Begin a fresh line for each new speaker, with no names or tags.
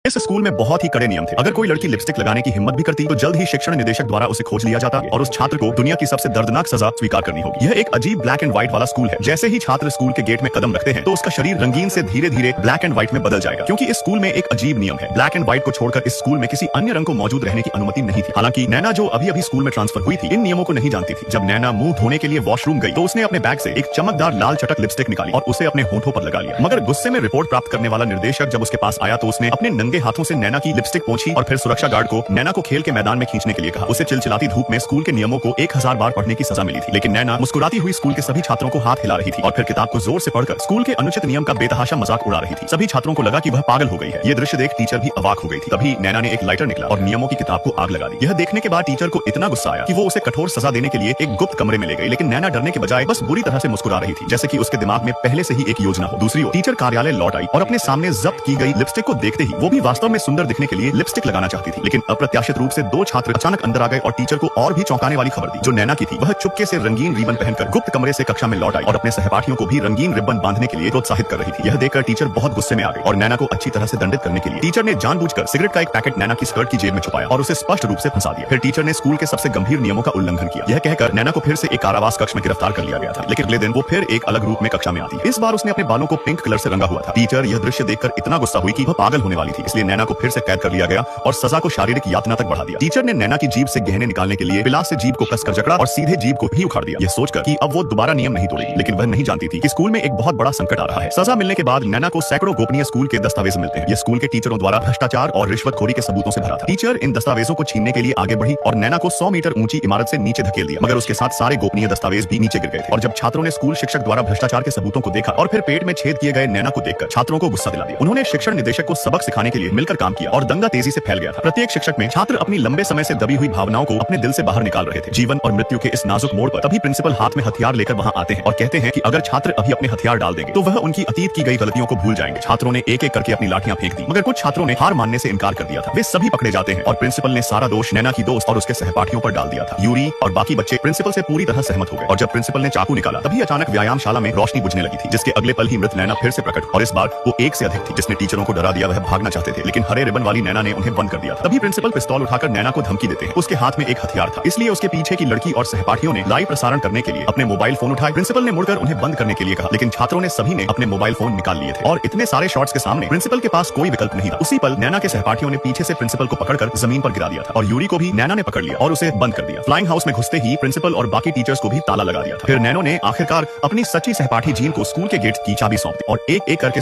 इस स्कूल में बहुत ही कड़े नियम थे। अगर कोई लड़की लिपस्टिक लगाने की हिम्मत भी करती तो जल्द ही शिक्षण निदेशक द्वारा उसे खोज लिया जाता और उस छात्र को दुनिया की सबसे दर्दनाक सजा स्वीकार करनी होगी। यह एक अजीब ब्लैक एंड व्हाइट वाला स्कूल है। जैसे ही छात्र स्कूल के गेट में कदम रखते हैं तो उसका शरीर रंगीन से धीरे धीरे ब्लैक एंड व्हाइट में बदल जाएगा, क्योंकि इस स्कूल में एक अजीब नियम है। ब्लैक एंड व्हाइट को छोड़कर इस स्कूल में किसी अन्य रंग को मौजूद रहने की अनुमति नहीं थी। हालांकि नैना, जो अभी अभी स्कूल में ट्रांसफर हुई थी, इन नियमों को नहीं जानती थी। जब नैना मुंह धोने के लिए वॉशरूम गई तो उसने अपने बैग से एक चमकदार लाल चटक लिपस्टिक निकाली और उसे अपने होठों पर लगा लिया। मगर गुस्से में रिपोर्ट प्राप्त करने वाला निर्देशक जब उसके पास आया तो उसने अपने नंगे हाथों से नैना की लिपस्टिक पोंछी और फिर सुरक्षा गार्ड को नैना को खेल के मैदान में खींचने के लिए कहा। उसे चिलचिलाती धूप में स्कूल के नियमों को 1000 बार पढ़ने की सजा मिली थी, लेकिन नैना मुस्कुराती हुई स्कूल के सभी छात्रों को हाथ हिला रही थी और फिर किताब को जोर से पढ़कर स्कूल के अनुचित नियम का बेतहाशा मजाक उड़ा रही थी। सभी छात्रों को लगा कि वह पागल हो गई है। ये दृश्य देख टीचर भी अवाक हो गई थी। तभी नैना ने एक लाइटर निकाला और नियमों की किताब को आग लगा दी। यह देखने के बाद टीचर को इतना गुस्सा आया कि वो उसे कठोर सजा देने के लिए एक गुप्त कमरे में ले गई, लेकिन नैना डरने के बजाय बस बुरी तरह से मुस्कुरा रही थी, जैसे कि उसके दिमाग में पहले से ही एक योजना हो। दूसरी ओर टीचर कार्यालय लौट आई और अपने सामने जब्त की गई लिपस्टिक को देखते ही वो भी वास्तव में सुंदर दिखने के लिए लिपस्टिक लगाना चाहती थी, लेकिन अप्रत्याशित रूप से दो छात्र अचानक अंदर आ गए और टीचर को और भी चौंकाने वाली खबर दी। जो नैना की थी वह चुपके से रंगीन रिबन पहनकर गुप्त कमरे से कक्षा में लौट आई और अपने सहपाठियों को भी रंगीन रिबन बांधने के लिए प्रोत्साहित कर रही थी। यह देखकर टीचर बहुत गुस्से में आ गई और नैना को अच्छी तरह से दंडित करने के लिए टीचर ने जानबूझकर सिगरेट का एक पैकेट नैना की स्कर्ट की जेब में छुपाया और उसे स्पष्ट रूप से फंसा दिया। फिर टीचर ने स्कूल के सबसे गंभीर नियमों का उल्लंघन किया। यह कहकर नैना को फिर से एक कारावास कक्ष में गिरफ्तार कर लिया गया था, लेकिन अगले दिन वो फिर एक अलग रूप में कक्षा में आती। इस बार उसने अपने बालों को पिंक कलर से रंगा हुआ था। टीचर यह दृश्य देखकर इतना गुस्सा हुई कि वह पागल होने वाली थी, इसलिए नैना को फिर से कैद कर लिया गया और सजा को शारीरिक यातना तक बढ़ा दिया। टीचर ने नैना की जीभ से गहने निकालने के लिए पिलास से जीभ को कसकर जकड़ा और सीधे जीभ को ही उखाड़ दिया, यह सोचकर कि अब वो दोबारा नियम नहीं तोड़ेगी। लेकिन वह नहीं जानती थी कि स्कूल में एक बहुत बड़ा संकट आ रहा है। सजा मिलने के बाद नैना को सैकड़ों गोपनीय स्कूल के दस्तावेज मिलते हैं। यह स्कूल के टीचरों द्वारा भ्रष्टाचार और रिश्वतखोरी के सबूतों से भरा था। टीचर इन दस्तावेजों को छीनने के लिए आगे बढ़ी और नैना को 100 मीटर ऊंची इमारत से नीचे धकेल दिया, मगर उसके साथ सारे गोपनीय दस्तावेज भी नीचे गिर गए थे। और जब छात्रों ने स्कूल शिक्षक द्वारा भ्रष्टाचार के सबूतों को देखा और फिर पेट में छेद किए गए नैना को देखकर छात्रों को गुस्सा दिला दिया। उन्होंने शिक्षण निदेशक को सबक सिखाने के लिए मिलकर काम किया और दंगा तेजी से फैल गया था। प्रत्येक शिक्षक में छात्र अपनी लंबे समय से दबी हुई भावनाओं को अपने दिल से बाहर निकाल रहे थे। जीवन और मृत्यु के इस नाजुक मोड़ पर तभी प्रिंसिपल हाथ में हथियार लेकर वहां आते हैं और कहते हैं कि अगर छात्र अभी अपने हथियार डाल देंगे तो वह उनकी अतीत की गई गलतियों को भूल जाएंगे। छात्रों ने एक एक करके अपनी लाठियां फेंक दी, मगर कुछ छात्रों ने हार मानने से इनकार कर दिया था। वे सभी पकड़े जाते हैं और प्रिंसिपल ने सारा दोष नैना की दोस्त और उसके सहपाठियों पर डाल दिया था। यूरी और बाकी बच्चे प्रिंसिपल से पूरी तरह सहमत हो गए और जब प्रिंसिपल ने चाकू निकाला तभी अचानक व्यायामशाला में रोशनी बुझने लगी थी, जिसके अगले पल ही मृत नैना फिर से प्रकट। और इस बार वो एक से अधिक थी। जिसने टीचरों को डरा दिया वह भागना चाहते थे, लेकिन हरे रिबन वाली नैना ने उन्हें बंद कर दिया था। तभी प्रिंसिपल पिस्तौल उठाकर नैना को धमकी देते हैं। उसके हाथ में एक हथियार था, इसलिए उसके पीछे की लड़की और सहपाठियों ने लाइव प्रसारण करने के लिए अपने मोबाइल फोन उठाए। प्रिंसिपल ने मुड़कर उन्हें बंद करने के लिए कहा, लेकिन छात्रों ने सभी ने अपने मोबाइल फोन निकाल लिए थे और इतने सारे शॉट्स के सामने प्रिंसिपल के पास कोई विकल्प नहीं था। उसी पल नैना के सहपाठियों ने पीछे से प्रिंसिपल को पकड़कर जमीन पर गिरा दिया था और यूरी को भी नैना ने पकड़ लिया और उसे बंद कर दिया। फ्लाइंग हाउस में घुसते ही प्रिंसिपल और बाकी टीचर्स को भी ताला लगा दिया था। फिर नैनो ने आखिरकार अपनी सच्ची सहपाठी जीन को स्कूल के गेट की चाबी सौंप दी और एक एक करके